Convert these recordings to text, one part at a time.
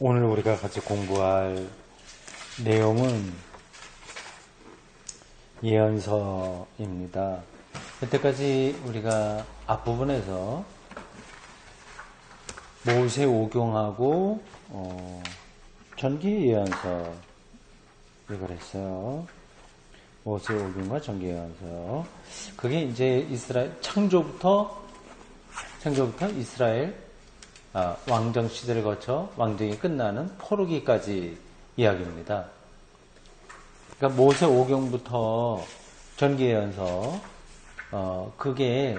오늘 우리가 같이 공부할 내용은 예언서입니다. 여태까지 우리가 앞부분에서 모세 오경하고 전기 예언서 이걸 했어요. 모세 오경과 전기 예언서. 그게 이제 이스라엘 창조부터 이스라엘 왕정 시대를 거쳐 왕정이 끝나는 포르기까지 이야기입니다. 그러니까 모세 오경부터 전기 예언서 그게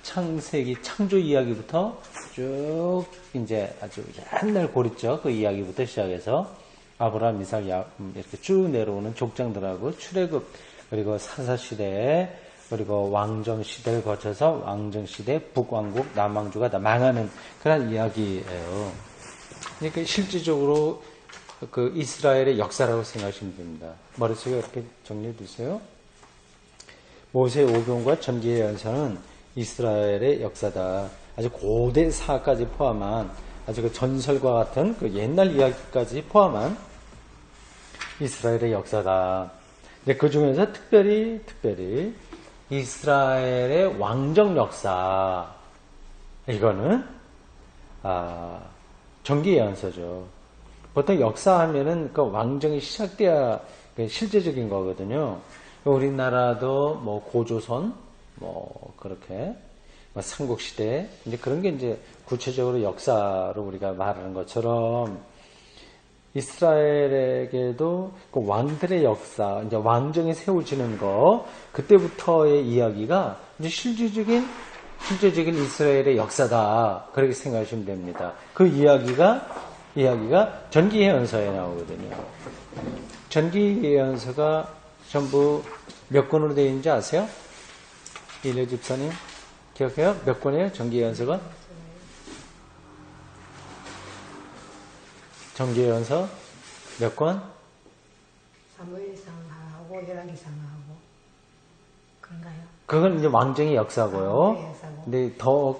창세기 창조 이야기부터 쭉 이제 아주 옛날 고리죠. 그 이야기부터 시작해서 아브라함, 이삭, 이렇게 쭉 내려오는 족장들하고 출애굽, 그리고 사사시대, 그리고 왕정시대를 거쳐서 왕정시대, 북왕국, 남왕조가 다 망하는 그런 이야기예요. 그러니까 실질적으로 그 이스라엘의 역사라고 생각하시면 됩니다. 머릿속에 이렇게 정리해 두세요. 모세 오경과 전기 예언서는 이스라엘의 역사다. 아주 고대사까지 포함한 아주 그 전설과 같은 그 옛날 이야기까지 포함한 이스라엘의 역사다. 그 중에서 특별히 이스라엘의 왕정 역사, 이거는 전기 예언서죠. 보통 역사하면은 그 왕정이 시작돼야 실제적인 거거든요. 우리나라도 뭐 고조선, 뭐 그렇게 삼국시대, 이제 그런 게 이제 구체적으로 역사로 우리가 말하는 것처럼 이스라엘에게도 그 왕들의 역사, 이제 왕정이 세워지는 거, 그때부터의 이야기가 이제 실질적인 이스라엘의 역사다. 그렇게 생각하시면 됩니다. 그 이야기가 전기 예언서에 나오거든요. 전기 예언서가 전부 몇 권으로 되어 있는지 아세요? 일레 집사님 기억해요? 몇 권이에요? 전기 예언서가? 전기 예언서 몇 권? 사무엘상하고 열왕기상하고 그런가요? 그건 이제 왕정의 역사고요. 근데 더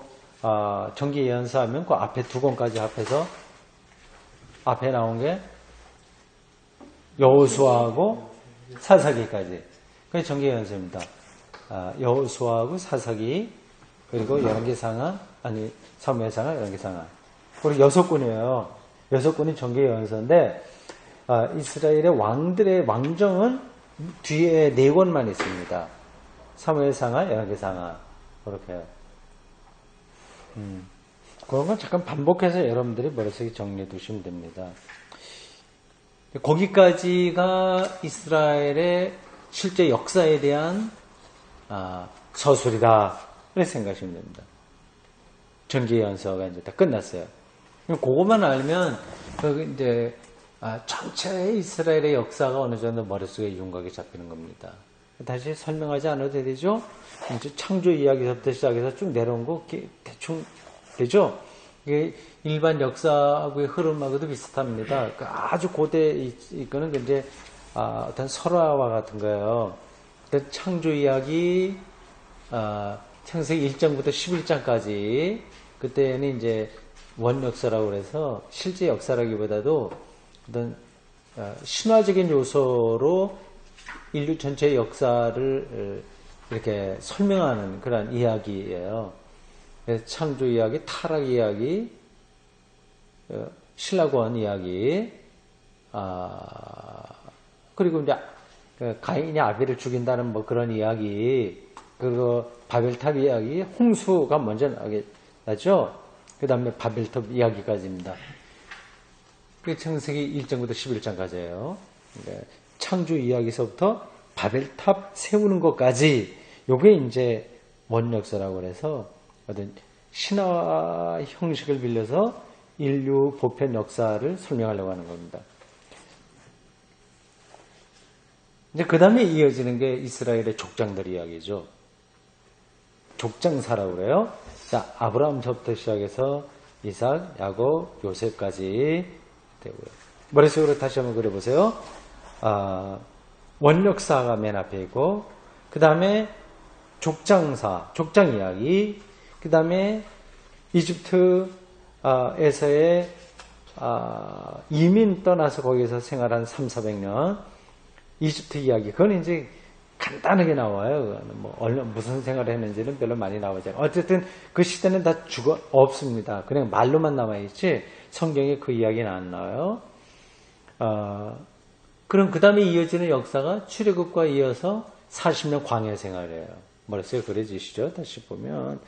전기 예언서 하면 그 앞에 두 권까지 합해서 앞에 나온 게 여호수아하고 사사기까지. 그게 전기 예언서입니다. 여호수아하고 사사기, 그리고 열왕기상하, 사무엘상하, 열왕기상하. 그리고 6권이에요. 6권이 전기 예언서인데 이스라엘의 왕들의 왕정은 뒤에 4권만 있습니다. 사무엘상하, 열왕기상하. 그렇게. 그런 건 잠깐 반복해서 여러분들이 머릿속에 정리해 두시면 됩니다. 거기까지가 이스라엘의 실제 역사에 대한 서술이다. 이렇게 생각하시면 됩니다. 전기 예언서가 이제 다 끝났어요. 그것만 알면 이제 전체 이스라엘의 역사가 어느 정도 머릿속에 윤곽이 잡히는 겁니다. 다시 설명하지 않아도 되죠? 이제 창조 이야기부터 시작해서 쭉 내려온 거 대충 되죠? 이게 일반 역사하고의 흐름하고도 비슷합니다. 아주 고대 이거는 이제 어떤 설화와 같은 거예요. 창조 이야기, 창세기 1장부터 11장까지 그때는 이제 원역사라고 그래서 실제 역사라기보다도 어떤 신화적인 요소로 인류 전체의 역사를 이렇게 설명하는 그런 이야기예요. 창조 이야기, 타락 이야기, 신라권 이야기, 그리고 이제 가인이 아벨을 죽인다는 뭐 그런 이야기, 그리고 바벨탑 이야기, 홍수가 먼저 나죠. 그 다음에 바벨탑 이야기까지입니다. 그 창세기 1장부터 11장까지예요. 창조 이야기서부터 바벨탑 세우는 것까지, 요게 이제 원역사라고 해서 어떤 신화 형식을 빌려서 인류 보편 역사를 설명하려고 하는 겁니다. 이제 그 다음에 이어지는 게 이스라엘의 족장들 이야기죠. 족장사라고 그래요. 자, 아브라함부터 시작해서 이삭, 야곱, 요셉까지 되고요. 머릿속으로 다시 한번 그려보세요. 원역사가 맨 앞에 있고, 그 다음에 족장사, 족장 이야기, 그 다음에 이집트에서의 이민 떠나서 거기서 생활한 300~400년 이집트 이야기. 그건 이제 간단하게 나와요. 무슨 생활을 했는지는 별로 많이 나오지 않아요. 어쨌든 그 시대는 다 없습니다. 그냥 말로만 남아있지 성경에 그 이야기는 안 나와요. 그럼 그 다음에 이어지는 역사가 출애굽과 이어서 40년 광야 생활이에요. 뭐랬어요? 그려지시죠? 다시 보면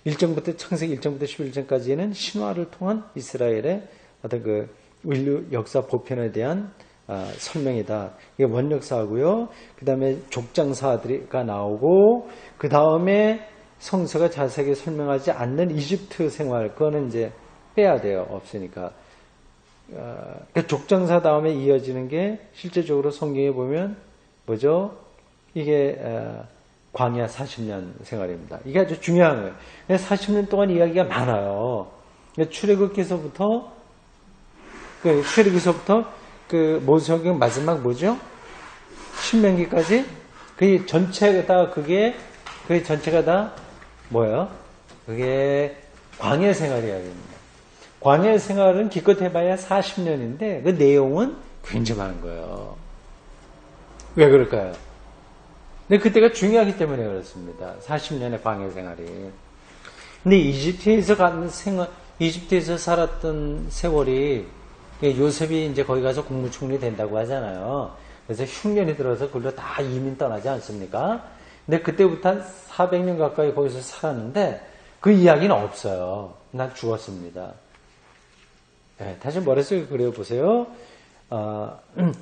창세기 1장부터 11장까지는 신화를 통한 이스라엘의 어떤 그 인류 역사 보편에 대한 설명이다. 이게 원역사고요. 그 다음에 족장사가 나오고 그 다음에 성서가 자세하게 설명하지 않는 이집트 생활, 그거는 이제 빼야 돼요. 없으니까. 그 족장사 다음에 이어지는 게 실제적으로 성경에 보면 뭐죠? 이게 광야 40년 생활입니다. 이게 아주 중요한 거예요. 40년 동안 이야기가 많아요. 출애굽기서부터 그 모세오경 마지막 뭐죠? 신명기까지 그게 전체가 다 뭐예요? 그게 광야 생활 이야기입니다. 광야 생활은 기껏 해봐야 40년인데 그 내용은 굉장히 많은 거예요. 왜 그럴까요? 근데 그때가 중요하기 때문에 그렇습니다. 40년의 광야 생활이. 근데 이집트에서 살았던 세월이 요셉이 이제 거기 가서 국무총리 된다고 하잖아요. 그래서 흉년이 들어서 그걸로 다 이민 떠나지 않습니까? 근데 그때부터 한 400년 가까이 거기서 살았는데 그 이야기는 없어요. 난 죽었습니다. 네, 다시 뭐랬어요? 그래요, 보세요.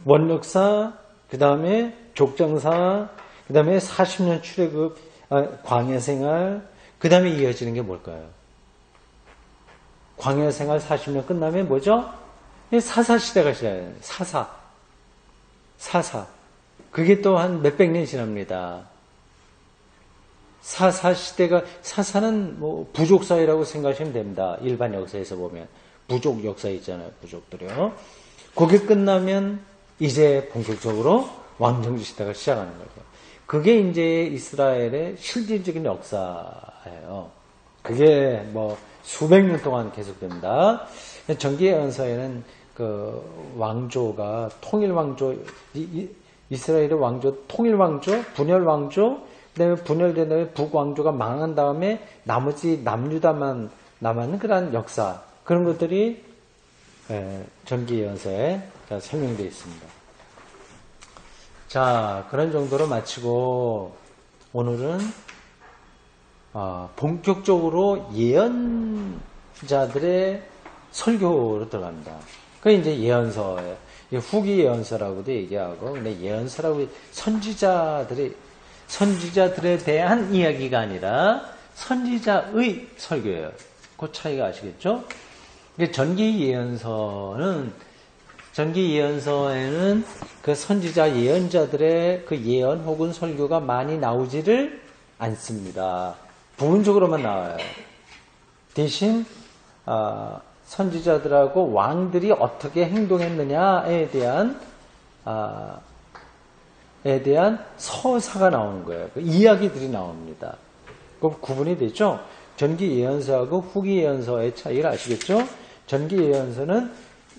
원역사, 그 다음에 족장사, 그 다음에 40년 출애굽, 광야 생활, 그 다음에 이어지는 게 뭘까요? 광야 생활 40년 끝나면 뭐죠? 사사 시대가 시작해요. 사사. 그게 또 한 몇백 년 지납니다. 사사는 뭐 부족사회라고 생각하시면 됩니다. 일반 역사에서 보면. 부족 역사 있잖아요. 부족들이요. 그게 끝나면 이제 본격적으로 왕정주 시대가 시작하는 거죠. 그게 이제 이스라엘의 실질적인 역사예요. 그게 뭐 수백 년 동안 계속됩니다. 전기예언서에는 그 왕조가 통일왕조, 이스라엘의 왕조, 통일왕조, 분열왕조, 그 다음에 분열된 다음에 북왕조가 망한 다음에 나머지 남유다만 남았는 그런 역사, 그런 것들이 전기예언서에 설명되어 있습니다. 자, 그런 정도로 마치고 오늘은 본격적으로 예언자들의 설교로 들어갑니다. 그게 이제 예언서예요. 후기 예언서라고도 얘기하고, 근데 예언서라고 선지자들에 대한 이야기가 아니라 선지자의 설교예요. 그 차이가 아시겠죠? 전기 예언서에는 그 선지자 예언자들의 그 예언 혹은 설교가 많이 나오지를 않습니다. 부분적으로만 나와요. 대신 선지자들하고 왕들이 어떻게 행동했느냐에 대한 서사가 나오는 거예요. 그 이야기들이 나옵니다. 그 구분이 되죠? 전기 예언서하고 후기 예언서의 차이를 아시겠죠? 전기 예언서는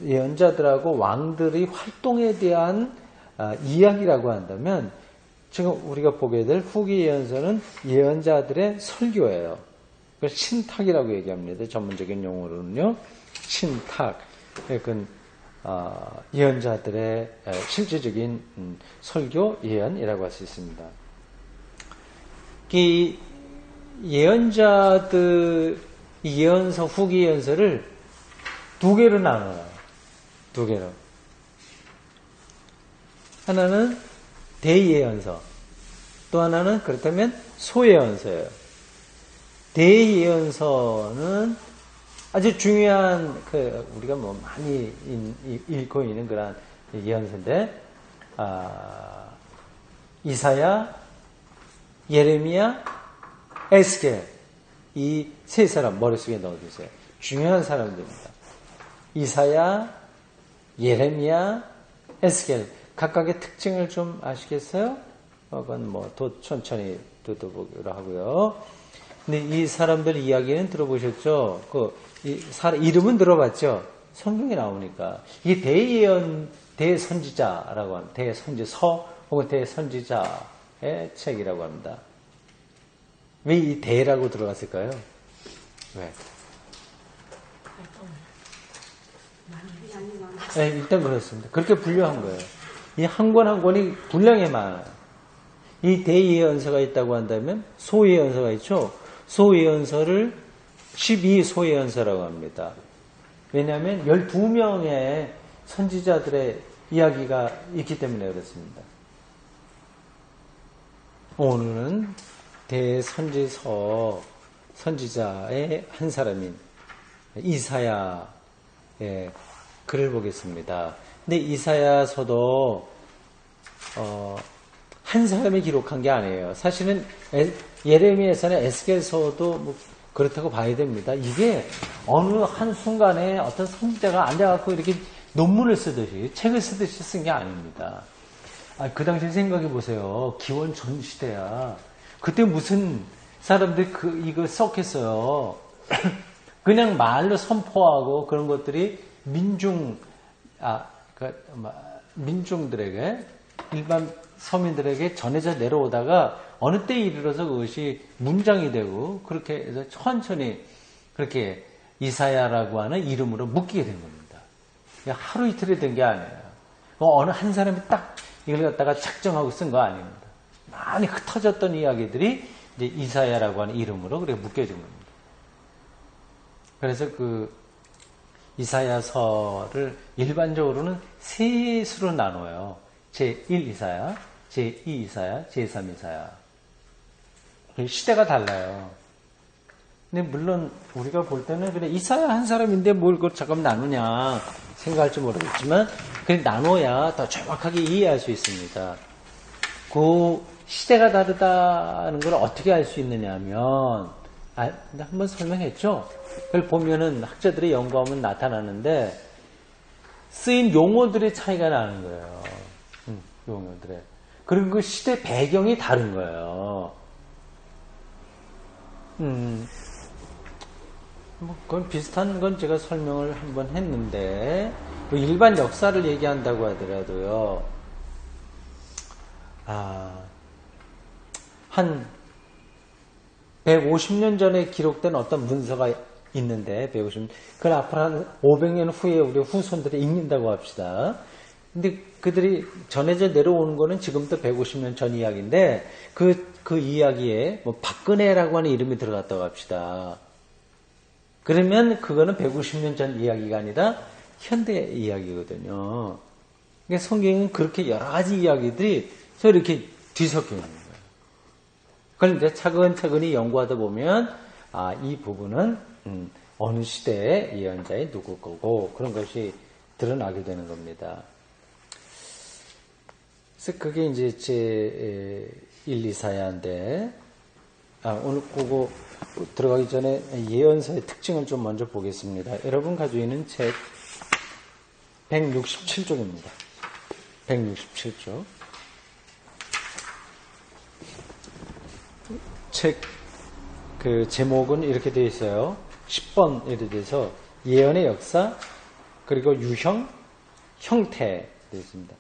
예언자들하고 왕들의 활동에 대한 이야기라고 한다면, 지금 우리가 보게 될 후기 예언서는 예언자들의 설교예요. 그걸 신탁이라고 얘기합니다. 전문적인 용어로는요. 신탁. 그건 예언자들의 실질적인 설교, 예언이라고 할 수 있습니다. 이 예언자들, 예언서, 후기 예언서를 두 개로 나눠요. 두 개로. 하나는 대예언서, 또 하나는 그렇다면 소예언서예요. 대예언서는 아주 중요한 우리가 뭐 많이 읽고 있는 그런 예언서인데, 이사야, 예레미야, 에스겔, 이 세 사람 머릿속에 넣어두세요. 중요한 사람들입니다. 이사야, 예레미야, 에스겔, 각각의 특징을 좀 아시겠어요? 그건 뭐 천천히 듣어보기로 하고요. 근데 이 사람들 이야기는 들어보셨죠? 이름은 들어봤죠? 성경에 나오니까. 이게 대예언, 대선지자라고 합니다. 대선지서 혹은 대선지자의 책이라고 합니다. 왜 이 대라고 들어갔을까요? 왜? 네, 일단 그렇습니다. 그렇게 분류한 거예요. 이 한 권 한 권이 분량이 많아요. 이 대예언서가 있다고 한다면 소예언서가 있죠. 소예언서를 12소예언서라고 합니다. 왜냐하면 12명의 선지자들의 이야기가 있기 때문에 그렇습니다. 오늘은 대선지서 선지자의 한 사람인 이사야의 글을 보겠습니다. 근데 이사야서도 한 사람이 기록한 게 아니에요. 사실은 예레미야서나 에스겔서도 뭐 그렇다고 봐야 됩니다. 이게 어느 한 순간에 어떤 선지자가 앉아갖고 이렇게 논문을 쓰듯이 책을 쓰듯이 쓴 게 아닙니다. 그 당시 생각해 보세요. 기원 전 시대야. 그때 무슨 사람들이 이거 썼겠어요. 그냥 말로 선포하고 그런 것들이 민중들에게, 일반 서민들에게 전해져 내려오다가 어느 때에 이르러서 그것이 문장이 되고 그렇게 해서 천천히 그렇게 이사야라고 하는 이름으로 묶이게 된 겁니다. 하루 이틀이 된 게 아니에요. 어느 한 사람이 딱 이걸 갖다가 작정하고 쓴 거 아닙니다. 많이 흩어졌던 이야기들이 이제 이사야라고 하는 이름으로 그렇게 묶여진 겁니다. 그래서 그 이사야서를 일반적으로는 세 수로 나눠요. 제1 이사야, 제2 이사야, 제3 이사야. 시대가 달라요. 근데 물론 우리가 볼 때는 그래 이사야 한 사람인데 뭘 그걸 잠깐 나누냐 생각할지 모르겠지만 그래 나눠야 더 정확하게 이해할 수 있습니다. 그 시대가 다르다는 걸 어떻게 알 수 있느냐면 한번 설명했죠. 그걸 보면은 학자들이 연구하면 나타나는데 쓰인 용어들의 차이가 나는 거예요. 용어들의. 그리고 그 시대 배경이 다른 거예요. 뭐 그건 비슷한 건 제가 설명을 한번 했는데 뭐 일반 역사를 얘기한다고 하더라도요. 한 150년 전에 기록된 어떤 문서가 있는데 150년 그걸 앞으로 한 500년 후에 우리 후손들이 읽는다고 합시다. 근데 그들이 전해져 내려오는 거는 지금부터 150년 전 이야기인데 그 이야기에 뭐 박근혜라고 하는 이름이 들어갔다고 합시다. 그러면 그거는 150년 전 이야기가 아니라 현대 이야기거든요. 그러니까 성경은 그렇게 여러 가지 이야기들이 이렇게 뒤섞여 있는 거예요. 그걸 이제 차근차근히 연구하다 보면 이 부분은 어느 시대의 예언자의 누구 거고 그런 것이 드러나게 되는 겁니다. 그래서 그게 이제 제 1, 2, 4야인데 오늘 그거 들어가기 전에 예언서의 특징을 좀 먼저 보겠습니다. 여러분 가지고 있는 책 167쪽입니다. 167쪽. 책 그 제목은 이렇게 되어 있어요. 10번 이렇게 돼서 예언의 역사 그리고 유형, 형태 되어 있습니다.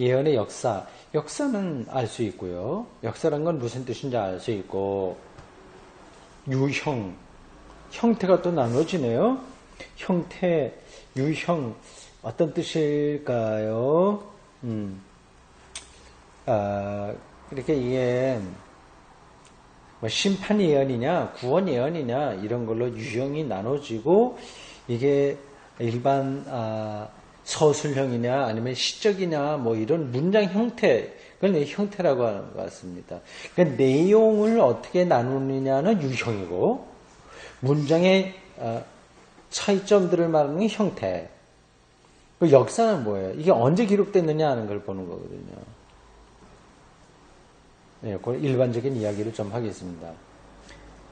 예언의 역사. 역사는 알 수 있고요. 역사란 건 무슨 뜻인지 알 수 있고 유형, 형태가 또 나눠지네요. 형태, 유형 어떤 뜻일까요? 이렇게 이게 뭐 심판 예언이냐, 구원 예언이냐 이런 걸로 유형이 나눠지고 이게 일반 서술형이냐 아니면 시적이냐 뭐 이런 문장 형태 그걸 형태라고 하는 것 같습니다. 그러니까 내용을 어떻게 나누느냐는 유형이고 문장의 차이점들을 말하는 게 형태. 그 역사는 뭐예요? 이게 언제 기록됐느냐 하는 걸 보는 거거든요. 네, 그 일반적인 이야기를 좀 하겠습니다.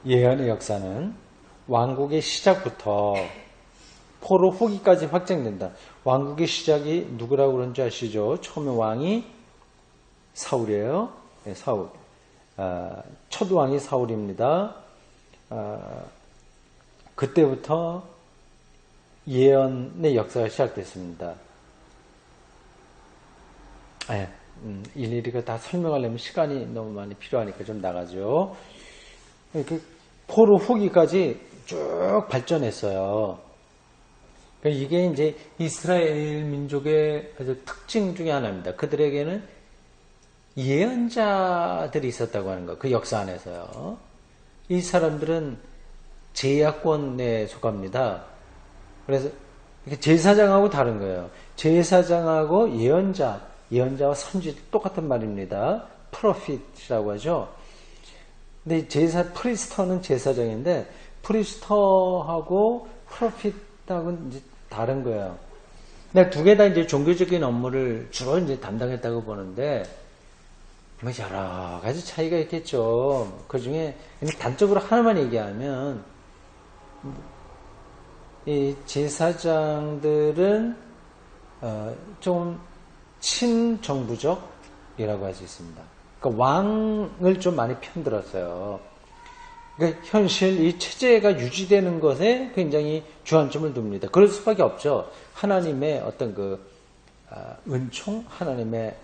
예언의 역사는 왕국의 시작부터 포로 후기까지 확장된다. 왕국의 시작이 누구라고 그런지 아시죠? 처음에 왕이 사울이에요. 네, 사울. 첫 왕이 사울입니다. 그때부터 예언의 역사가 시작됐습니다. 일일이 다 설명하려면 시간이 너무 많이 필요하니까 좀 나가죠. 이렇게 포로 후기까지 쭉 발전했어요. 그러니까 이게 이제 이스라엘 민족의 아주 특징 중에 하나입니다. 그들에게는 예언자들이 있었다고 하는 거, 그 역사 안에서요. 이 사람들은 제야권에 속합니다. 그래서 제사장하고 다른 거예요. 제사장하고 예언자와 선지 똑같은 말입니다. 프로핏이라고 하죠. 근데 프리스터는 제사장인데 프리스터하고 프로핏하고는 이제 다른 거예요. 근데 두 개 다 이제 종교적인 업무를 주로 이제 담당했다고 보는데 뭐 여러 가지 차이가 있겠죠. 그 중에 단적으로 하나만 얘기하면 이 제사장들은 좀 친정부적이라고 할 수 있습니다. 그러니까 왕을 좀 많이 편들었어요. 그러니까 현실 이 체제가 유지되는 것에 굉장히 주안점을 둡니다. 그럴 수밖에 없죠. 하나님의 어떤 은총, 하나님의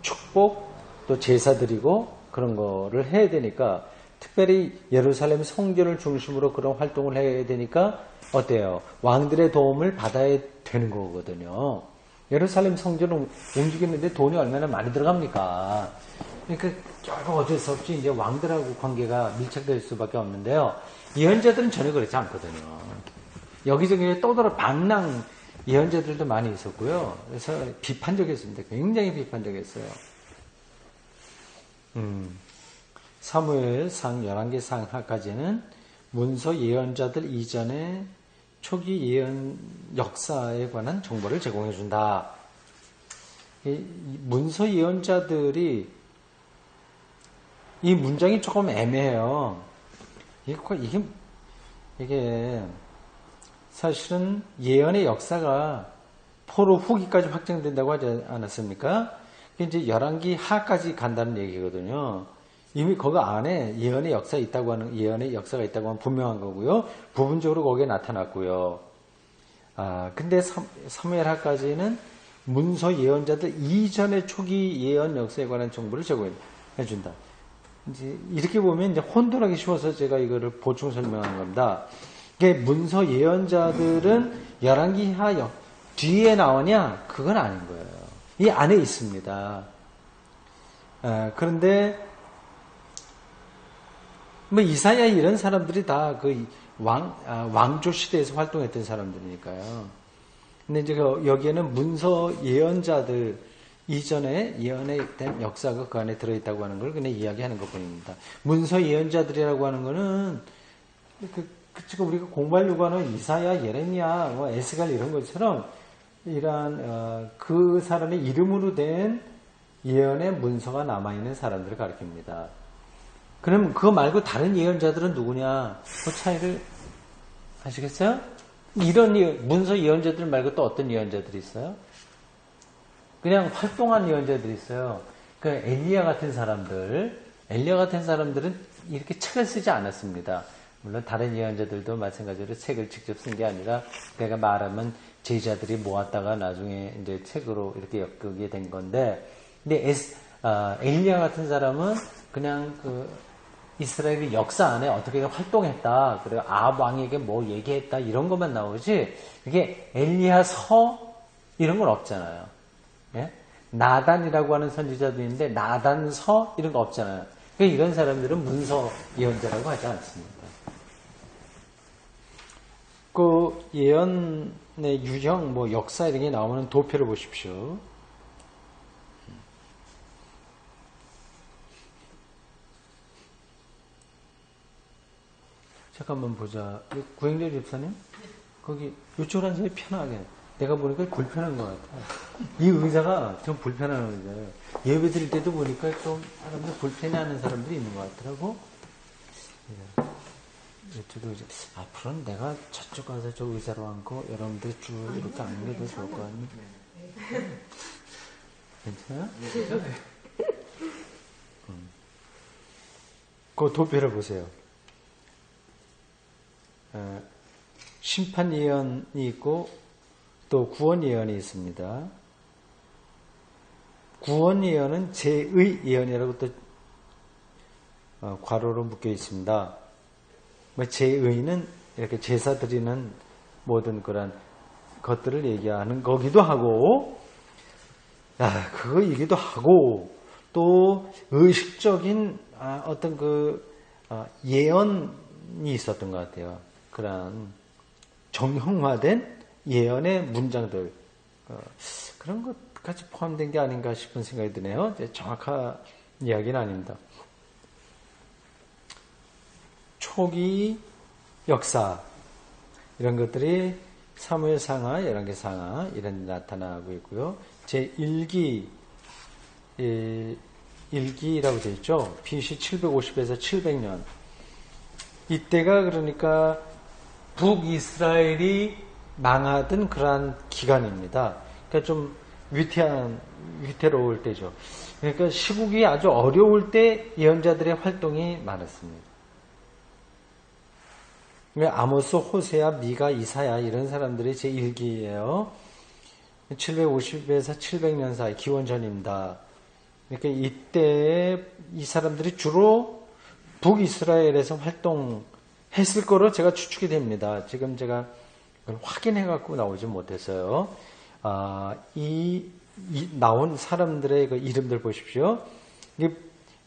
축복, 또 제사 드리고 그런 거를 해야 되니까, 특별히 예루살렘 성전을 중심으로 그런 활동을 해야 되니까 어때요? 왕들의 도움을 받아야 되는 거거든요. 예루살렘 성전을 움직이는데 돈이 얼마나 많이 들어갑니까? 그러니까 결국 어쩔 수 없이 이제 왕들하고 관계가 밀착될 수밖에 없는데요. 예언자들은 전혀 그렇지 않거든요. 여기저기 떠돌아 방랑 예언자들도 많이 있었고요. 그래서 비판적이었습니다. 굉장히 비판적이었어요. 사무엘상 11개 상하까지는 문서 예언자들 이전에 초기 예언 역사에 관한 정보를 제공해 준다. 문서 예언자들이 이 문장이 조금 애매해요. 이게 사실은 예언의 역사가 포로 후기까지 확정된다고 하지 않았습니까? 이제 11기 하까지 간다는 얘기거든요. 이미 거기 안에 예언의 역사가 있다고 하면 분명한 거고요. 부분적으로 거기에 나타났고요. 근데 사무엘하까지는 문서 예언자들 이전의 초기 예언 역사에 관한 정보를 제공해 준다. 이제 이렇게 보면 이제 혼돈하기 쉬워서 제가 이거를 보충 설명한 겁니다. 이게 문서 예언자들은 11기 하 뒤에 나오냐? 그건 아닌 거예요. 이 안에 있습니다. 그런데 뭐 이사야 이런 사람들이 다 그 왕조 시대에서 활동했던 사람들이니까요. 근데 이제 여기에는 문서 예언자들 이전에 예언에 대한 역사가 그 안에 들어있다고 하는 걸 그냥 이야기하는 것 뿐입니다. 문서 예언자들이라고 하는 거는 지금 우리가 공부하려고 하는 이사야, 예레미야, 뭐 에스겔 이런 것처럼 이러한 그 사람의 이름으로 된 예언의 문서가 남아있는 사람들을 가리킵니다. 그럼 그거 말고 다른 예언자들은 누구냐? 그 차이를 아시겠어요? 이런 문서 예언자들 말고 또 어떤 예언자들이 있어요? 그냥 활동한 예언자들이 있어요. 그 엘리야 같은 사람들은 이렇게 책을 쓰지 않았습니다. 물론 다른 예언자들도 마찬가지로 책을 직접 쓴 게 아니라 내가 말하면 제자들이 모았다가 나중에 이제 책으로 이렇게 엮게 된 건데, 근데 엘리야 같은 사람은 그냥 이스라엘의 역사 안에 어떻게 활동했다, 그리고 아합 왕에게 뭐 얘기했다 이런 것만 나오지, 이게 엘리야서 이런 건 없잖아요. 예? 나단이라고 하는 선지자도 있는데 나단서 이런 거 없잖아요. 그러니까 이런 사람들은 문서 예언자라고 하지 않습니다. 그 예언의 유형, 뭐 역사 이런 게 나오는 도표를 보십시오. 잠깐만 보자. 구행자 집사님? 거기 이쪽으로 앉아서 편하게. 내가 보니까 불편한 것 같아. 이 의자가 좀 불편한 의자예요. 예배 드릴 때도 보니까 좀 사람들 불편해하는 사람들이 있는 것 같더라고. 이쪽도 이제 앞으로는 내가 저쪽 가서 저 의자로 앉고 여러분들 쭉 이렇게 앉는 게 더 좋을 것 같니? 괜찮아요? 그 도표를 보세요. 심판 예언이 있고 또 구원 예언이 있습니다. 구원 예언은 제의 예언이라고 또 괄호로 묶여 있습니다. 제의는 이렇게 제사 드리는 모든 그런 것들을 얘기하는 거기도 하고, 그거이기도 하고, 또 의식적인 어떤 예언이 있었던 것 같아요. 그런 정형화된 예언의 문장들, 그런 것까지 포함된 게 아닌가 싶은 생각이 드네요. 정확한 이야기는 아닙니다. 초기 역사 이런 것들이 사무엘상하, 열왕기상하 이런 데 나타나고 있고요. 제1기 일기라고 되어 있죠. BC 750에서 700년 이때가 그러니까 북이스라엘이 망하던 그러한 기간입니다. 그러니까 좀 위태로울 때죠. 그러니까 시국이 아주 어려울 때 예언자들의 활동이 많았습니다. 아모스, 호세아, 미가, 이사야 이런 사람들이 제1기예요. 750에서 700년 사이 기원 전입니다. 그러니까 이때 이 사람들이 주로 북이스라엘에서 활동했을 거로 제가 추측이 됩니다. 지금 제가 확인해 갖고 나오지 못했어요. 나온 사람들의 그 이름들 보십시오. 이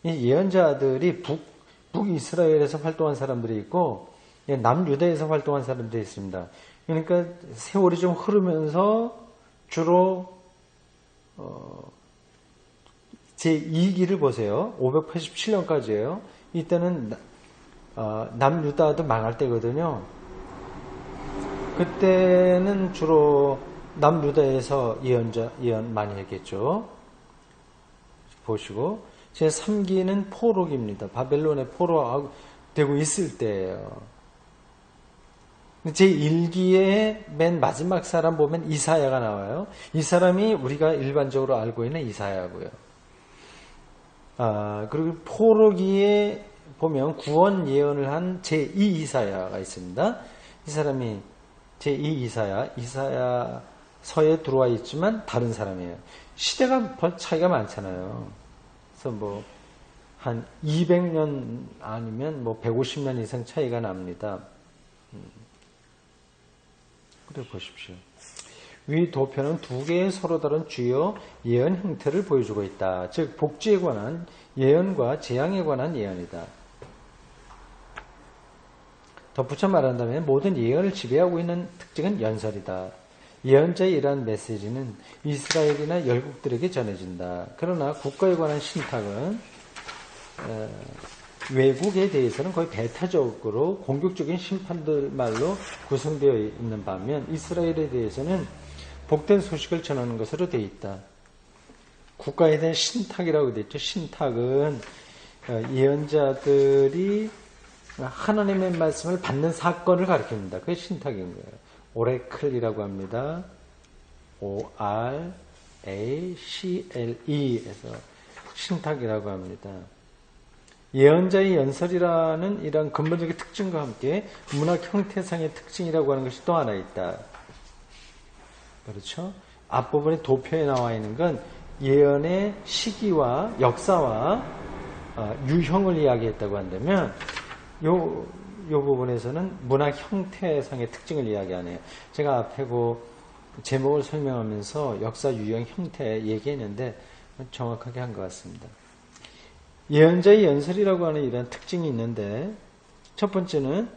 예언자들이 북이스라엘에서 활동한 사람들이 있고 남유다에서 활동한 사람들이 있습니다. 그러니까 세월이 좀 흐르면서 주로 제2기를 보세요. 587년까지예요. 이때는 남유다도 망할 때거든요. 그때는 주로 남유다에서 예언 많이 했겠죠. 보시고 제3기는 포로기입니다. 바벨론에 포로되고 있을 때예요. 제1기의 맨 마지막 사람 보면 이사야가 나와요. 이 사람이 우리가 일반적으로 알고 있는 이사야고요. 그리고 포로기에 보면 구원 예언을 한 제2 이사야가 있습니다. 이 사람이 제2 이사야서에 들어와 있지만 다른 사람이에요. 시대가 차이가 많잖아요. 그래서 한 200년 아니면 150년 이상 차이가 납니다. 그래 보십시오. 위 도표는 두 개의 서로 다른 주요 예언 형태를 보여주고 있다. 즉 복지에 관한 예언과 재앙에 관한 예언이다. 덧붙여 말한다면 모든 예언을 지배하고 있는 특징은 연설이다. 예언자의 이러한 메시지는 이스라엘이나 열국들에게 전해진다. 그러나 국가에 관한 신탁은 외국에 대해서는 거의 배타적으로 공격적인 심판들 말로 구성되어 있는 반면 이스라엘에 대해서는 복된 소식을 전하는 것으로 되어 있다. 국가에 대한 신탁이라고 되어 있죠. 신탁은 예언자들이 하나님의 말씀을 받는 사건을 가리킵니다. 그게 신탁인 거예요. 오래클이라고 합니다. O-R-A-C-L-E에서 신탁이라고 합니다. 예언자의 연설이라는 이런 근본적인 특징과 함께 문학 형태상의 특징이라고 하는 것이 또 하나 있다. 그렇죠? 앞부분에 도표에 나와 있는 건 예언의 시기와 역사와 유형을 이야기했다고 한다면 요 부분에서는 문학 형태상의 특징을 이야기하네요. 제가 앞에 제목을 설명하면서 역사, 유형, 형태 얘기했는데 정확하게 한 것 같습니다. 예언자의 연설이라고 하는 이런 특징이 있는데 첫 번째는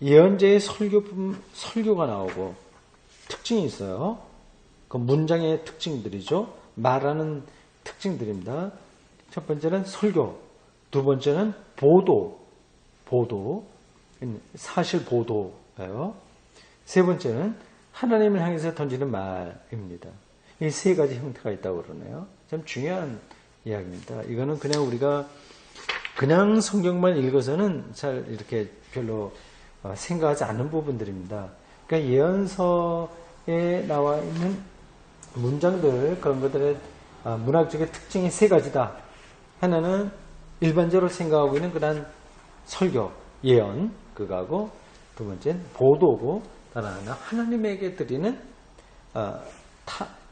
예언자의 설교가 나오고 특징이 있어요. 그 문장의 특징들이죠. 말하는 특징들입니다. 첫 번째는 설교, 두 번째는 보도, 사실 보도예요. 세 번째는 하나님을 향해서 던지는 말입니다. 이 세 가지 형태가 있다고 그러네요. 참 중요한 이야기입니다. 이거는 그냥 우리가 그냥 성경만 읽어서는 잘 이렇게 별로 생각하지 않는 부분들입니다. 그러니까 예언서에 나와 있는 문장들, 그런 것들의 문학적인 특징이 세 가지다. 하나는 일반적으로 생각하고 있는 그런 설교, 예언, 그거하고 두 번째는 보도고 하나 하나님에게 드리는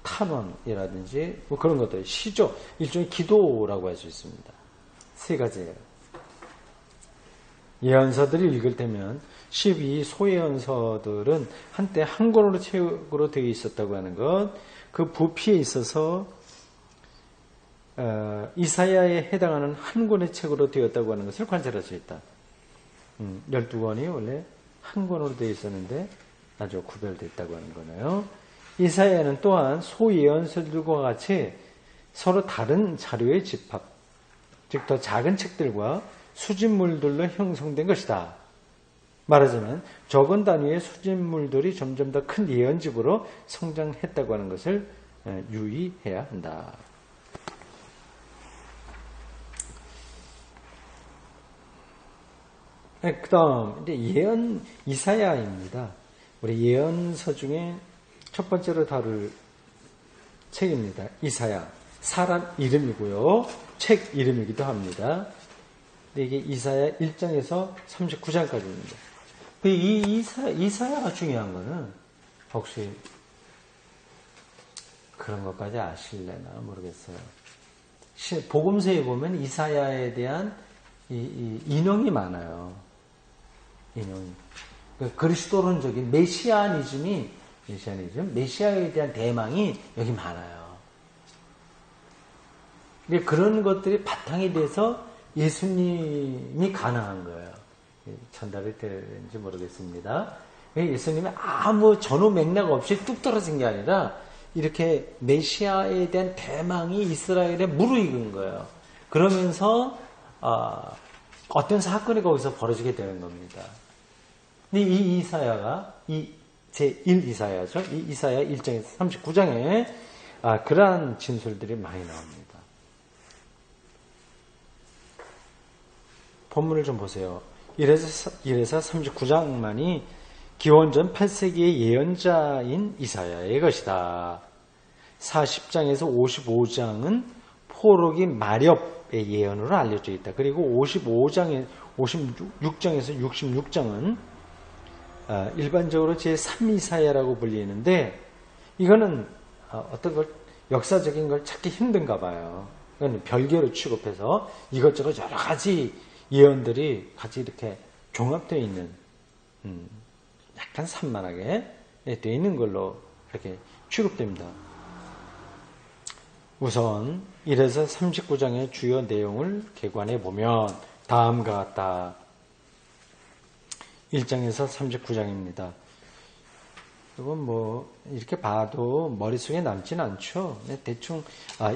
탄원이라든지 뭐 그런 것들, 시조, 일종의 기도라고 할 수 있습니다. 세 가지예요. 예언서들을 읽을 때면 12 소예언서들은 한때 한 권으로 책으로 되어 있었다고 하는 것, 그 부피에 있어서 이사야에 해당하는 한 권의 책으로 되었다고 하는 것을 관찰할 수 있다. 12권이 원래 한 권으로 되어 있었는데 아주 구별됐다고 하는 거네요. 이사야는 또한 소예언서들과 같이 서로 다른 자료의 집합, 즉 더 작은 책들과 수집물들로 형성된 것이다. 말하자면 적은 단위의 수집물들이 점점 더 큰 예언집으로 성장했다고 하는 것을 유의해야 한다. 그 다음 예언 이사야입니다. 우리 예언서 중에 첫 번째로 다룰 책입니다. 이사야. 사람 이름이고요. 책 이름이기도 합니다. 근데 이게 이사야 1장에서 39장까지입니다. 이 이사야가 중요한 거는 혹시 그런 것까지 아실래나 모르겠어요. 복음서에 보면 이사야에 대한 인용이 많아요. 인용이. 그리스도론적인 메시아니즘, 메시아에 대한 대망이 여기 많아요. 그런 것들이 바탕이 돼서 예수님이 가능한 거예요. 전달이 되는지 모르겠습니다. 예수님이 아무 전후 맥락 없이 뚝 떨어진 게 아니라 이렇게 메시아에 대한 대망이 이스라엘에 무르익은 거예요. 그러면서 어떤 사건이 거기서 벌어지게 되는 겁니다. 근데 이 이사야가 제1 이사야죠. 이 이사야 1장에서 39장에 그러한 진술들이 많이 나옵니다. 본문을 좀 보세요. 이래서 39장만이 기원전 8세기의 예언자인 이사야의 것이다. 40장에서 55장은 포로기 마렵의 예언으로 알려져 있다. 그리고 56장에서 66장은 일반적으로 제3 이사야라고 불리는데 이거는 어떤 걸 역사적인 걸 찾기 힘든가 봐요. 이건 별개로 취급해서 이것저것 여러 가지 예언들이 같이 이렇게 종합되어 있는 약간 산만하게 되어 있는 걸로 이렇게 취급됩니다. 우선 1에서 39장의 주요 내용을 개관해 보면 다음과 같다. 1장에서 39장입니다. 이건 뭐 이렇게 봐도 머릿속에 남지는 않죠. 대충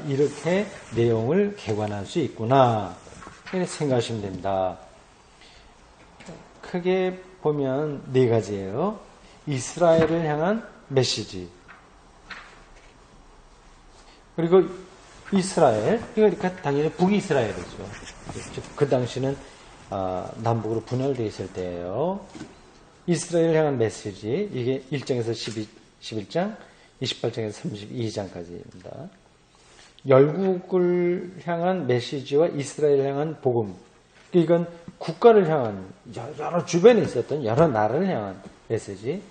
이렇게 내용을 개관할 수 있구나 이렇게 생각하시면 됩니다. 크게 보면 네 가지예요. 이스라엘을 향한 메시지, 그리고 이스라엘, 그러니까 당연히 북이스라엘이죠. 그 당시는 남북으로 분열되어 있을 때예요. 이스라엘을 향한 메시지, 이게 1장에서 11장, 28장에서 32장까지입니다. 열국을 향한 메시지와 이스라엘을 향한 복음, 이건 국가를 향한 여러 주변에 있었던 여러 나라를 향한 메시지,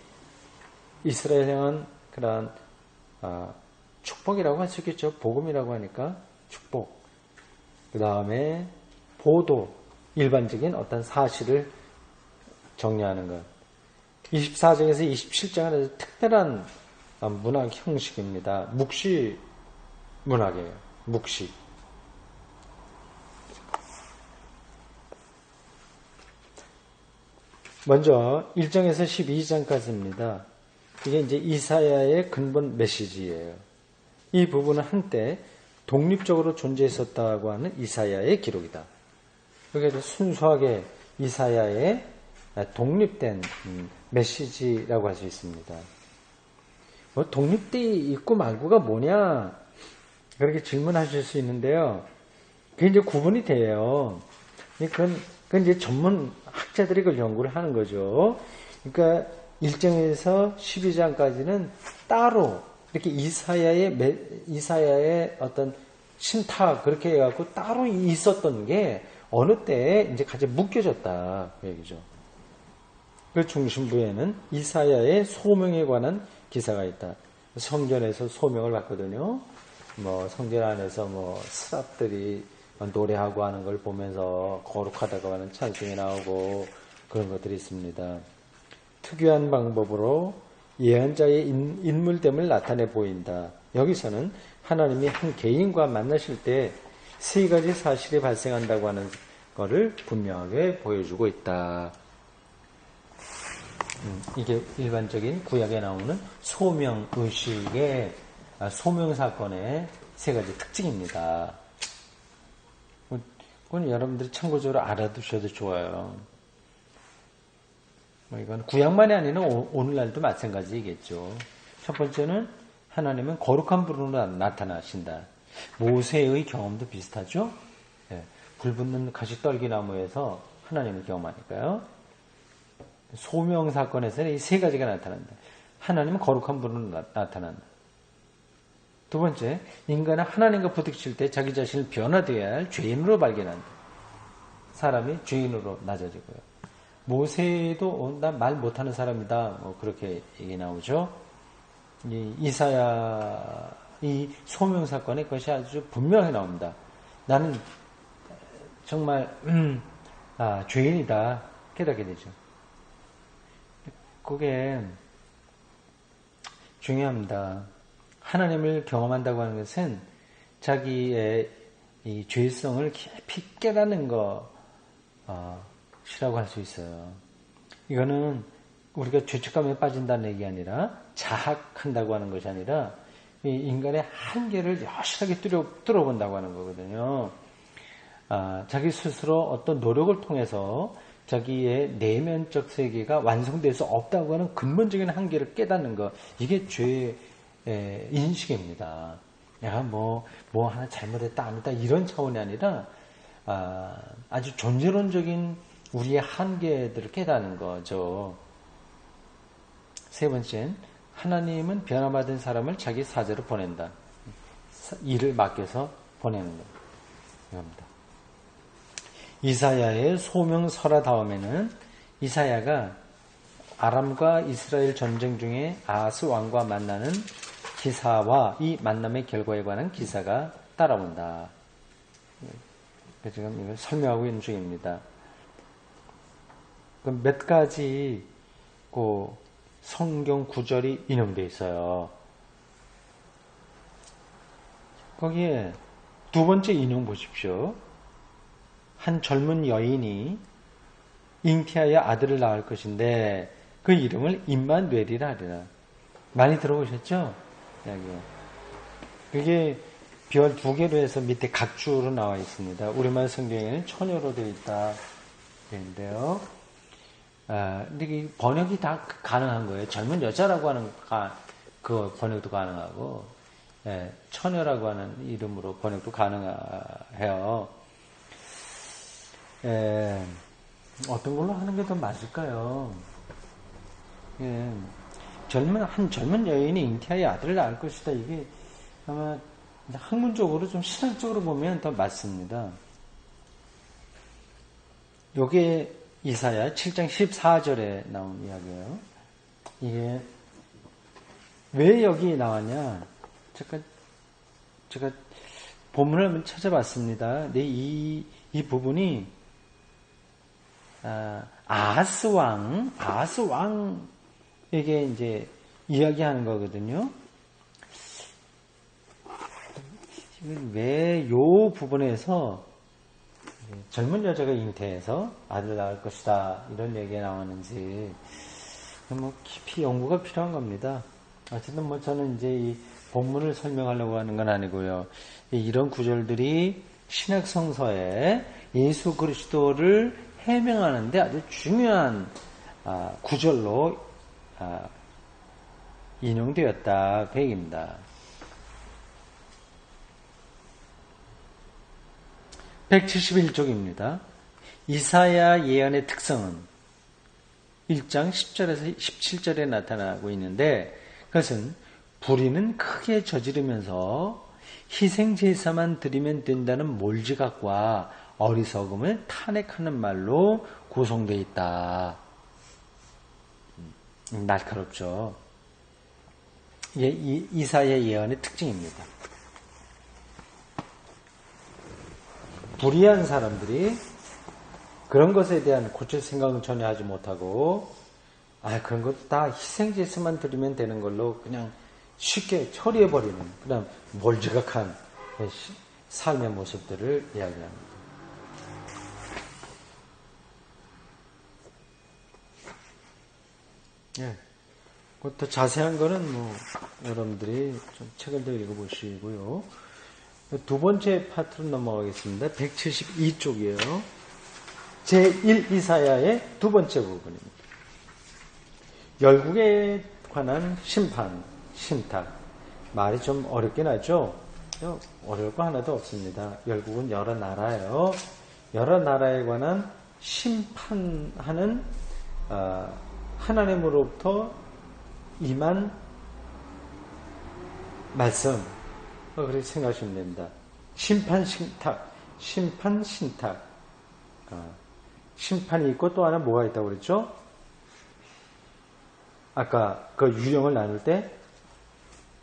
이스라엘 향한 그런 축복이라고 할 수 있겠죠. 복음이라고 하니까 축복. 그 다음에 보도, 일반적인 어떤 사실을 정리하는 것. 24장에서 27장은 특별한 문학 형식입니다. 묵시 문학이에요. 묵시. 먼저 1장에서 12장까지입니다. 이게 이제 이사야의 근본 메시지예요. 이 부분은 한때 독립적으로 존재했었다고 하는 이사야의 기록이다. 그게 순수하게 이사야의 독립된 메시지라고 할 수 있습니다. 뭐 독립돼 있고 말고가 뭐냐 그렇게 질문하실 수 있는데요. 그게 이제 구분이 돼요. 그건 이제 전문 학자들이 그걸 연구를 하는 거죠. 그러니까 1장에서 12장까지는 따로 이렇게 이사야의 어떤 신탁 그렇게 해갖고 따로 있었던 게 어느 때에 이제 같이 묶여졌다 그 얘기죠. 그 중심부에는 이사야의 소명에 관한 기사가 있다. 성전에서 소명을 받거든요. 뭐 성전 안에서 뭐 스랍들이 노래하고 하는 걸 보면서 거룩하다고 하는 찬송이 나오고 그런 것들이 있습니다. 특유한 방법으로 예언자의 인물됨을 나타내 보인다. 여기서는 하나님이 한 개인과 만나실 때 세 가지 사실이 발생한다고 하는 것을 분명하게 보여주고 있다. 이게 일반적인 구약에 나오는 소명의식의 소명사건의 세 가지 특징입니다. 그건 여러분들이 참고적으로 알아두셔도 좋아요. 이건 구약만이 아니라 오늘날도 마찬가지겠죠. 첫 번째는 하나님은 거룩한 불으로 나타나신다. 모세의 경험도 비슷하죠. 네. 불붙는 가시떨기나무에서 하나님을 경험하니까요. 소명사건에서는 이 세 가지가 나타난다. 하나님은 거룩한 불으로 나타난다. 두 번째, 인간은 하나님과 부딪힐 때 자기 자신을 변화되어야 할 죄인으로 발견한다. 사람이 죄인으로 낮아지고요. 모세도 난 말 못하는 사람이다. 그렇게 얘기 나오죠. 이사야 이 소명사건의 것이 아주 분명히 나옵니다. 나는 정말 죄인이다 깨닫게 되죠. 그게 중요합니다. 하나님을 경험한다고 하는 것은 자기의 이 죄성을 깊이 깨닫는 것이라고 할 수 있어요. 이거는 우리가 죄책감에 빠진다는 얘기 아니라 자학한다고 하는 것이 아니라 이 인간의 한계를 여실하게 뚫어본다고 하는 거거든요. 자기 스스로 어떤 노력을 통해서 자기의 내면적 세계가 완성될 수 없다고 하는 근본적인 한계를 깨닫는 것, 이게 죄의 인식입니다. 내가 뭐 하나 잘못했다 아니다 이런 차원이 아니라 아주 존재론적인 우리의 한계들을 깨닫는 거죠. 세 번째는 하나님은 변화받은 사람을 자기 사제로 보낸다. 일을 맡겨서 보내는 겁니다. 이사야의 소명설화 다음에는 이사야가 아람과 이스라엘 전쟁 중에 아하스 왕과 만나는 기사와 이 만남의 결과에 관한 기사가 따라온다. 지금 이걸 설명하고 있는 중입니다. 몇 가지 성경 구절이 인용되어 있어요. 거기에 두 번째 인용 보십시오. 한 젊은 여인이 잉태하여 아들을 낳을 것인데 그 이름을 임마누엘이라 하리라. 많이 들어보셨죠? 이야기요. 그게 별 두 개로 해서 밑에 각주로 나와 있습니다. 우리말 성경에는 처녀로 되어 있다. 되는데요. 근데 이 번역이 다 가능한 거예요. 젊은 여자라고 하는 그 번역도 가능하고, 처녀라고 하는 이름으로 번역도 가능해요. 어떤 걸로 하는 게 더 맞을까요? 한 젊은 여인이 잉태하여 아들을 낳을 것이다. 이게 아마 학문적으로 좀 신학적으로 보면 더 맞습니다. 요게 이사야 7장 14절에 나온 이야기예요. 이게 왜 여기 나왔냐? 제가 본문을 한번 찾아봤습니다. 근데 이 부분이 아하스 왕에게 이제 이야기하는 거거든요. 왜 요 부분에서 젊은 여자가 잉태해서 아들 낳을 것이다 이런 얘기가 나오는지 깊이 연구가 필요한 겁니다. 어쨌든 저는 이제 이 본문을 설명하려고 하는 건 아니고요. 이런 구절들이 신약 성서에 예수 그리스도를 해명하는데 아주 중요한 구절로 인용되었다 그 얘기입니다. 171쪽입니다. 이사야 예언의 특성은 1장 10절에서 17절에 나타나고 있는데 그것은 불의는 크게 저지르면서 희생제사만 드리면 된다는 몰지각과 어리석음을 탄핵하는 말로 구성되어 있다. 날카롭죠. 이게 이사야 예언의 특징입니다. 불의한 사람들이 그런 것에 대한 고칠 생각을 전혀 하지 못하고, 그런 것도 다 희생제수만 드리면 되는 걸로 그냥 쉽게 처리해버리는 그런 몰지각한 삶의 모습들을 이야기합니다. 예. 더 자세한 거는 여러분들이 좀 책을 더 읽어보시고요. 두 번째 파트로 넘어가겠습니다. 172쪽이에요. 제1 이사야의 두 번째 부분입니다. 열국에 관한 심판, 신탁. 말이 좀 어렵긴 하죠. 어려울 거 하나도 없습니다. 열국은 여러 나라예요. 여러 나라에 관한 심판하는 하나님으로부터 임한 말씀. 그렇게 생각하시면 됩니다. 심판, 신탁. 심판, 신탁. 심판이 있고 또 하나 뭐가 있다고 그랬죠? 아까 그 유형을 나눌 때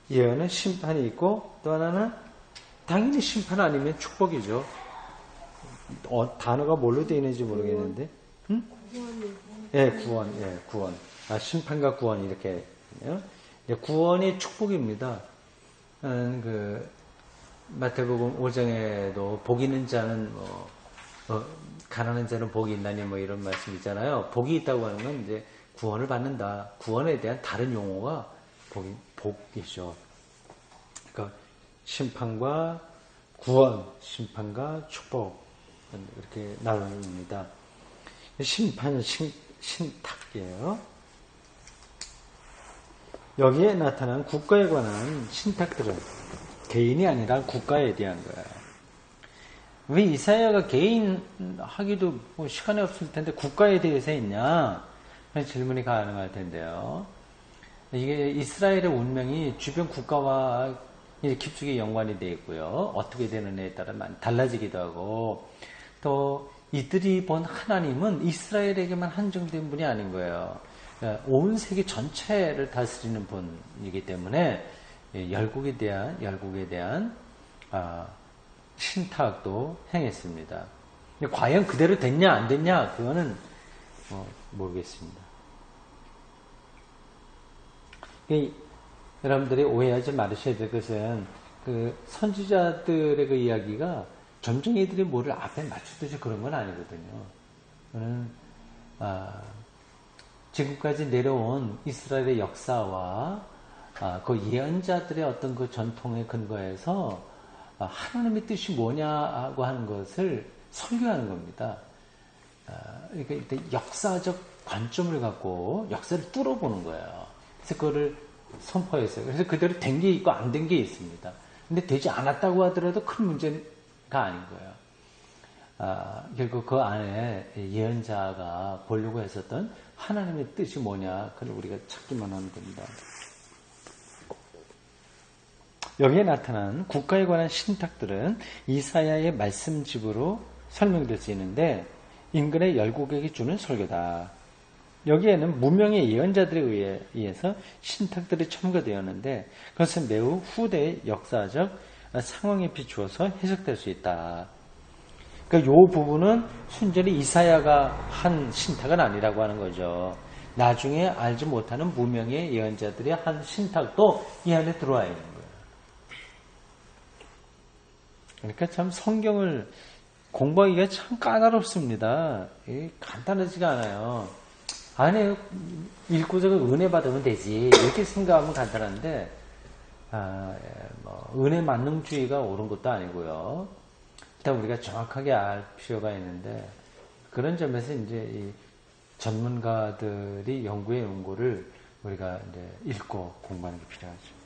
예언은 심판이 있고 또 하나는 당연히 심판 아니면 축복이죠. 단어가 뭘로 되어 있는지 모르겠는데. 응? 예, 구원. 예, 구원. 심판과 구원 이렇게. 구원이 축복입니다. 마태복음 5장에도 복 있는 자는 가난한 자는 복이 있나니 이런 말씀 있잖아요. 복이 있다고 하는 건 이제 구원을 받는다. 구원에 대한 다른 용어가 복이죠. 그러니까 심판과 구원, 심판과 축복 이렇게 나눕니다. 심판, 신탁이에요. 여기에 나타난 국가에 관한 신탁들은 개인이 아니라 국가에 대한 거예요. 왜 이사야가 개인 하기도 시간이 없을 텐데 국가에 대해서 했냐? 그런 질문이 가능할 텐데요. 이게 이스라엘의 운명이 주변 국가와 깊숙이 연관이 되어 있고요. 어떻게 되느냐에 따라 많이 달라지기도 하고, 또 이들이 본 하나님은 이스라엘에게만 한정된 분이 아닌 거예요. 온 세계 전체를 다스리는 분이기 때문에 열국에 대한 신탁도 행했습니다. 과연 그대로 됐냐 안 됐냐 그거는 모르겠습니다. 여러분들이 오해하지 말으셔야 될 것은 그 선지자들의 그 이야기가 점쟁이들이 뭐를 앞에 맞추듯이 그런 건 아니거든요. 저는 지금까지 내려온 이스라엘의 역사와 그 예언자들의 어떤 그 전통에 근거해서 하나님의 뜻이 뭐냐고 하는 것을 설교하는 겁니다. 그러니까 일단 역사적 관점을 갖고 역사를 뚫어보는 거예요. 그래서 그거를 선포했어요. 그래서 그대로 된 게 있고 안 된 게 있습니다. 근데 되지 않았다고 하더라도 큰 문제가 아닌 거예요. 결국 그 안에 예언자가 보려고 했었던 하나님의 뜻이 뭐냐, 그걸 우리가 찾기만 하는 겁니다. 여기에 나타난 국가에 관한 신탁들은 이사야의 말씀집으로 설명될 수 있는데 인근의 열국에게 주는 설교다. 여기에는 무명의 예언자들에 의해서 신탁들이 첨가되었는데 그것은 매우 후대의 역사적 상황에 비추어서 해석될 수 있다. 그러니까 이 부분은 순전히 이사야가 한 신탁은 아니라고 하는 거죠. 나중에 알지 못하는 무명의 예언자들이 한 신탁도 이 안에 들어와 있는 거예요. 그러니까 참 성경을 공부하기가 참 까다롭습니다. 간단하지가 않아요. 안에 읽고서 은혜 받으면 되지 이렇게 생각하면 간단한데 은혜 만능주의가 옳은 것도 아니고요. 일단 우리가 정확하게 알 필요가 있는데 그런 점에서 이제 이 전문가들이 연구의 연구를 우리가 이제 읽고 공부하는 게 필요하죠.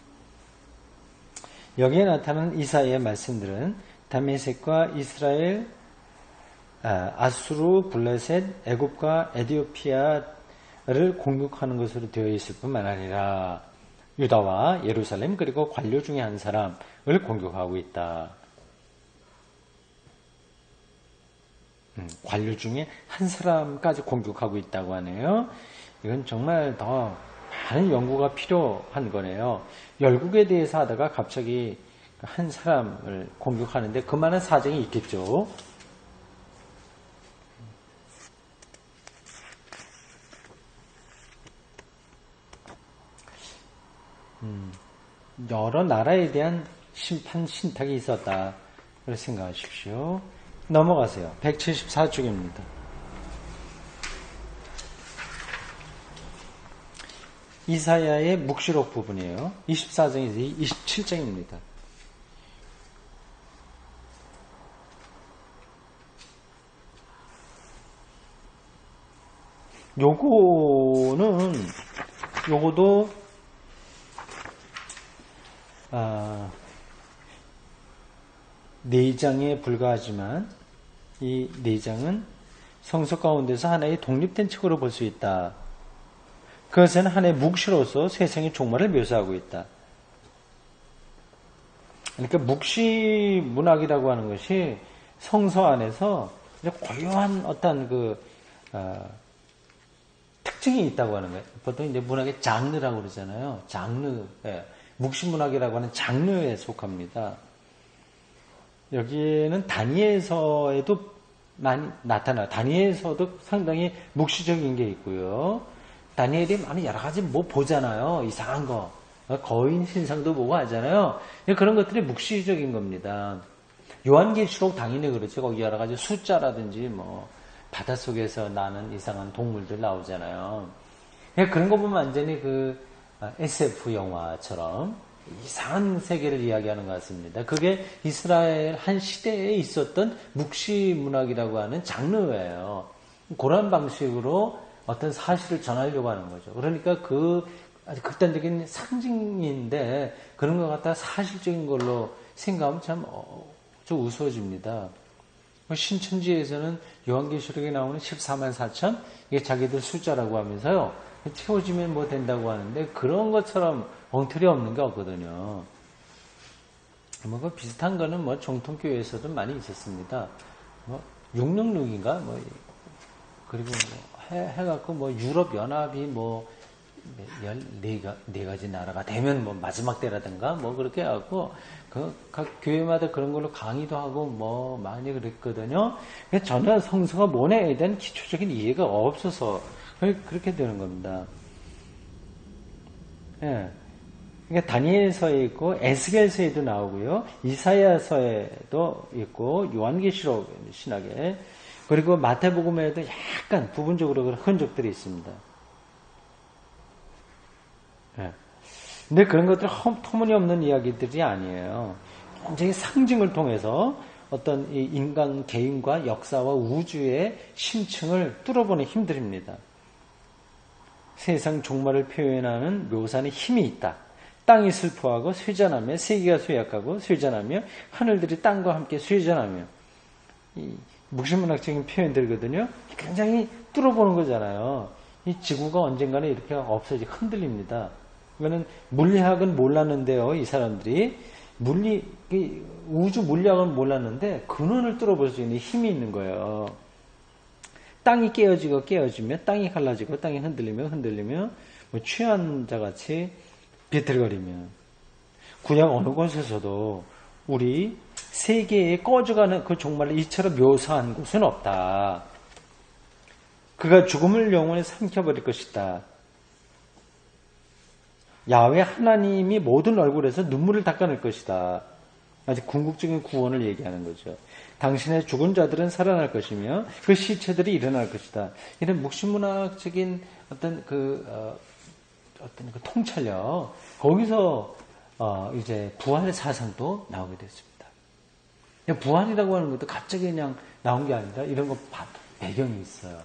여기에 나타나는 이사야의 말씀들은 다메섹과 이스라엘, 아수르, 블레셋, 애굽과 에디오피아를 공격하는 것으로 되어 있을 뿐만 아니라 유다와 예루살렘 그리고 관료 중에 한 사람을 공격하고 있다. 관료 중에 한 사람까지 공격하고 있다고 하네요. 이건 정말 더 많은 연구가 필요한 거네요. 열국에 대해서 하다가 갑자기 한 사람을 공격하는데 그만한 사정이 있겠죠. 여러 나라에 대한 심판 신탁이 있었다. 그렇게 생각하십시오. 넘어가세요. 174쪽입니다. 이사야의 묵시록 부분이에요. 24장에서 27장입니다. 요거도 네 장에 불과하지만 이 네 장은 성서 가운데서 하나의 독립된 책으로 볼 수 있다. 그것은 하나의 묵시로서 세상의 종말을 묘사하고 있다. 그러니까 묵시 문학이라고 하는 것이 성서 안에서 고유한 어떤 특징이 있다고 하는 거예요. 보통 이제 문학의 장르라고 그러잖아요. 장르, 묵시 문학이라고 하는 장르에 속합니다. 여기에는 다니엘서에도 많이 나타나요. 다니엘서도 상당히 묵시적인 게 있고요. 다니엘이 많은 여러 가지 뭐 보잖아요. 이상한 거. 거인 신상도 보고 하잖아요. 그런 것들이 묵시적인 겁니다. 요한계시록 당연히 그렇죠. 거기 여러 가지 숫자라든지 뭐 바닷속에서 나는 이상한 동물들 나오잖아요. 그런 거 보면 완전히 SF 영화처럼 이상한 세계를 이야기하는 것 같습니다. 그게 이스라엘 한 시대에 있었던 묵시 문학이라고 하는 장르예요. 그런 방식으로 어떤 사실을 전하려고 하는 거죠. 그러니까 아주 극단적인 상징인데 그런 것 갖다 사실적인 걸로 생각하면 좀 우스워집니다. 신천지에서는 요한계시록에 나오는 14만 4천 이게 자기들 숫자라고 하면서요. 채워지면 뭐 된다고 하는데 그런 것처럼 엉터리 없는 게 없거든요. 뭐 비슷한 거는 뭐 정통교회에서도 많이 있었습니다. 뭐 666인가 그리고 해갖고 뭐 유럽 연합이 뭐 14가지 나라가 되면 뭐 마지막 때라든가 뭐 그렇게 해갖고 각 교회마다 그런 걸로 강의도 하고 뭐 많이 그랬거든요. 전혀 성서가 뭐냐에 대한 기초적인 이해가 없어서 그렇게 되는 겁니다. 예. 그러니까 다니엘서에 있고 에스겔서에도 나오고요. 이사야서에도 있고 요한계시록 신학에 그리고 마태복음에도 약간 부분적으로 그런 흔적들이 있습니다. 예. 근데 그런 것들은 터무니없는 이야기들이 아니에요. 굉장히 상징을 통해서 어떤 이 인간 개인과 역사와 우주의 심층을 뚫어보는 힘들입니다. 세상 종말을 표현하는 묘사는 힘이 있다. 땅이 슬퍼하고 쇠잔하며 세계가 쇠약하고 쇠잔하며 하늘들이 땅과 함께 쇠잔하며 이 묵시문학적인 표현들이거든요. 굉장히 뚫어보는 거잖아요. 이 지구가 언젠가는 이렇게 없어지고 흔들립니다. 이거는 물리학은 몰랐는데요. 이 사람들이 우주 물리학은 몰랐는데 근원을 뚫어볼 수 있는 힘이 있는 거예요. 땅이 깨어지고 깨어지며 땅이 갈라지고 땅이 흔들리며 뭐 취한 자같이 비틀거리며 구약 어느 곳에서도 우리 세계에 꺼져가는 그 종말을 이처럼 묘사한 곳은 없다. 그가 죽음을 영원히 삼켜버릴 것이다. 야훼 하나님이 모든 얼굴에서 눈물을 닦아낼 것이다. 아주 궁극적인 구원을 얘기하는 거죠. 당신의 죽은 자들은 살아날 것이며 그 시체들이 일어날 것이다. 이런 묵시문학적인 어떤 통찰력 거기서 이제 부활의 사상도 나오게 됐습니다. 부활이라고 하는 것도 갑자기 그냥 나온 게 아니라 이런 거 배경이 있어요.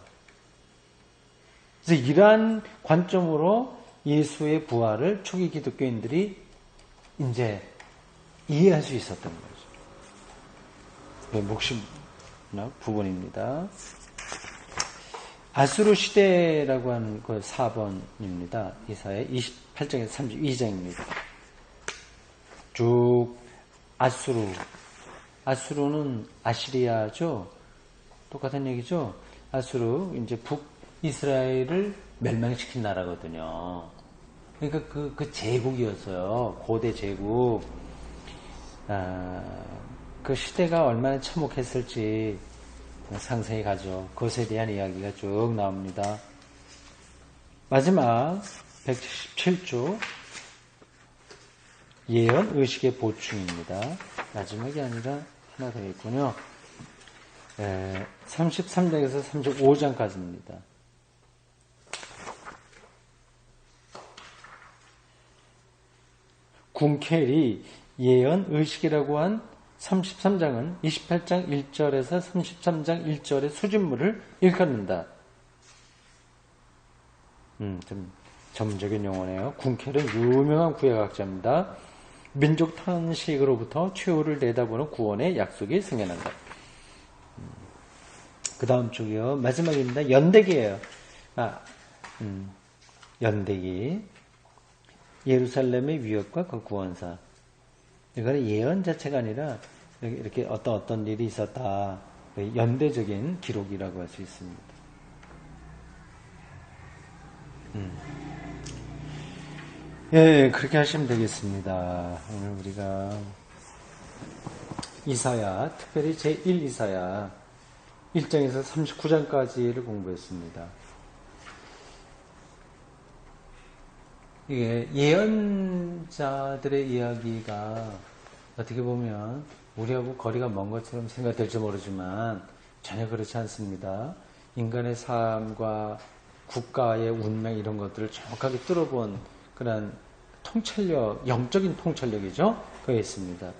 그래서 이러한 관점으로 예수의 부활을 초기 기독교인들이 이제 이해할 수 있었던 거죠. 묵시문학 부분입니다. 아수르 시대라고 하는 그 4번입니다. 이사야 28장에서 32장입니다. 쭉 아수르는 아시리아죠. 똑같은 얘기죠. 아수르 이제 북이스라엘을 멸망시킨 나라거든요. 그러니까 그 제국이었어요. 고대 제국. 그 시대가 얼마나 참혹했을지 상상이 가죠. 그것에 대한 이야기가 쭉 나옵니다. 마지막 177조 예언 의식의 보충입니다. 마지막이 아니라 하나 더 있군요. 33장에서 35장까지입니다. 궁켈이 예언 의식이라고 한 33장은 28장 1절에서 33장 1절의 수준물을 일컫는다. 좀 전문적인 용어네요. 궁켈은 유명한 구약학자입니다. 민족 탄식으로부터 최후를 내다보는 구원의 약속이 승연한다. 그 다음 쪽이요. 마지막입니다. 연대기예요. 연대기. 예루살렘의 위협과 그 구원사. 이거는 예언 자체가 아니라 이렇게 어떤 일이 있었다. 연대적인 기록이라고 할 수 있습니다. 예, 그렇게 하시면 되겠습니다. 오늘 우리가 이사야, 특별히 제1 이사야 1장에서 39장까지를 공부했습니다. 이게 예언자들의 이야기가 어떻게 보면 우리하고 거리가 먼 것처럼 생각될지 모르지만 전혀 그렇지 않습니다. 인간의 삶과 국가의 운명 이런 것들을 정확하게 뚫어본 그런 통찰력, 영적인 통찰력이죠. 그게 있습니다.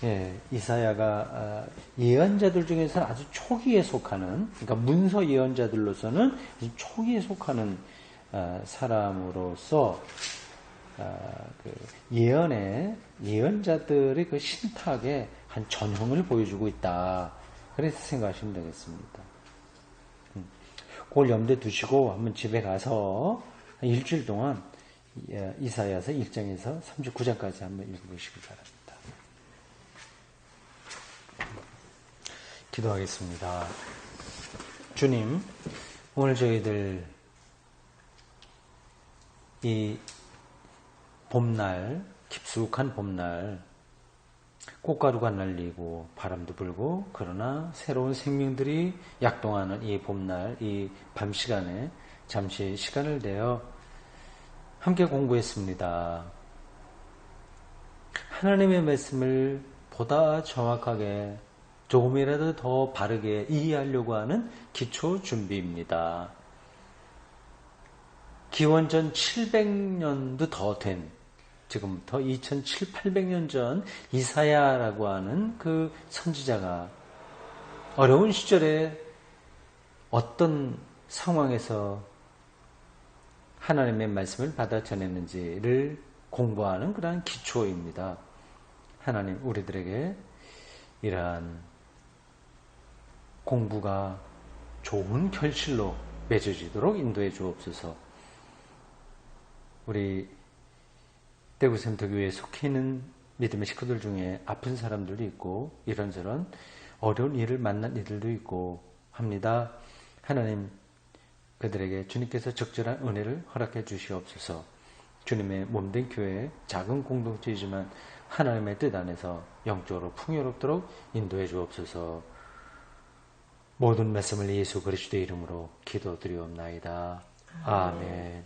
예, 이사야가 예언자들 중에서 아주 초기에 속하는, 그러니까 문서 예언자들로서는 아주 초기에 속하는 사람으로서 그 예언자들의 그 신탁의 한 전형을 보여주고 있다. 그래서 생각하시면 되겠습니다. 그걸 염두에 두시고 한번 집에 가서 한 일주일 동안 이사야서 1장에서 39장까지 한번 읽어보시기 바랍니다. 기도하겠습니다. 주님, 오늘 저희들 이 봄날, 깊숙한 봄날, 꽃가루가 날리고 바람도 불고 그러나 새로운 생명들이 약동하는 이 봄날, 이 밤 시간에 잠시 시간을 내어 함께 공부했습니다. 하나님의 말씀을 보다 정확하게 조금이라도 더 바르게 이해하려고 하는 기초 준비입니다. 기원전 700년도 더 된 지금부터 2700, 800년 전 이사야라고 하는 그 선지자가 어려운 시절에 어떤 상황에서 하나님의 말씀을 받아 전했는지를 공부하는 그러한 기초입니다. 하나님 우리들에게 이러한 공부가 좋은 결실로 맺어지도록 인도해 주옵소서. 우리 대구센터교회에 속해 있는 믿음의 식구들 중에 아픈 사람들도 있고 이런저런 어려운 일을 만난 이들도 있고 합니다. 하나님 그들에게 주님께서 적절한 은혜를 허락해 주시옵소서. 주님의 몸된 교회 작은 공동체이지만 하나님의 뜻 안에서 영적으로 풍요롭도록 인도해 주옵소서. 모든 말씀을 예수 그리스도의 이름으로 기도드리옵나이다. 아멘.